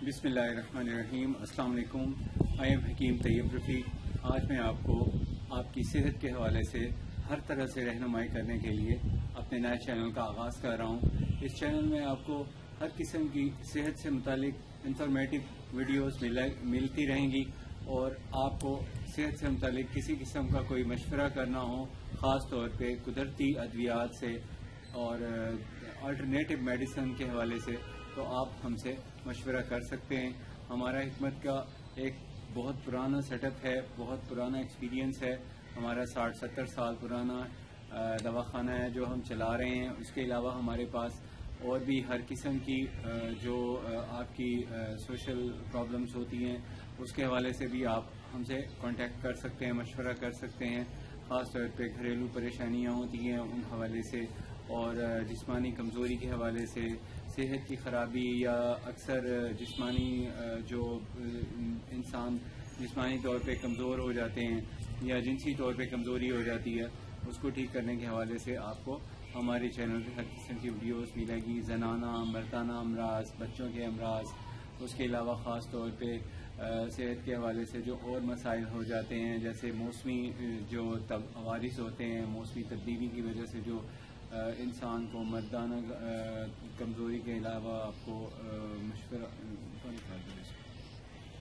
बिस्मिल्लाहिर्रहमानिर्रहीम। अस्सलाम वालेकुम। आई एम हकीम तैयब रफ़ीक। आज मैं आपको आपकी सेहत के हवाले से हर तरह से रहनुमाई करने के लिए अपने नए चैनल का आगाज़ कर रहा हूँ। इस चैनल में आपको हर किस्म की सेहत से मुतालिक इंफॉर्मेटिव वीडियोस मिलती रहेंगी और आपको सेहत से मुतालिक किसी किस्म का कोई मशवरा करना हो, ख़ास तौर पे कुदरती अद्वियात से और अल्टरनेटिव मेडिसिन के हवाले से, तो आप हमसे मशवरा कर सकते हैं। हमारा हिकमत का एक बहुत पुराना सेटअप है, बहुत पुराना एक्सपीरियंस है। हमारा 60-70 साल पुराना दवाखाना है जो हम चला रहे हैं। उसके अलावा हमारे पास और भी हर किस्म की जो आपकी सोशल प्रॉब्लम्स होती हैं उसके हवाले से भी आप हमसे कांटेक्ट कर सकते हैं, मशवरा कर सकते हैं। ख़ास तौर पे घरेलू परेशानियां होती हैं उन हवाले से, और जिस्मानी कमज़ोरी के हवाले से, सेहत की ख़राबी या अक्सर जिस्मानी जो इंसान जिस्मानी तौर पे कमज़ोर हो जाते हैं या जिनसी तौर पे कमज़ोरी हो जाती है, उसको ठीक करने के हवाले से आपको हमारे चैनल पे हर किस्म की वीडियोस मिलेगी। जनाना मर्दाना अमराज, बच्चों के अमराज, उसके अलावा ख़ास तौर पे सेहत के हवाले से जो और मसाइल हो जाते हैं, जैसे मौसमी जो अवारिस होते हैं, मौसमी तब्दीली की वजह से जो इंसान को मर्दाना कमज़ोरी के अलावा आपको मशवरा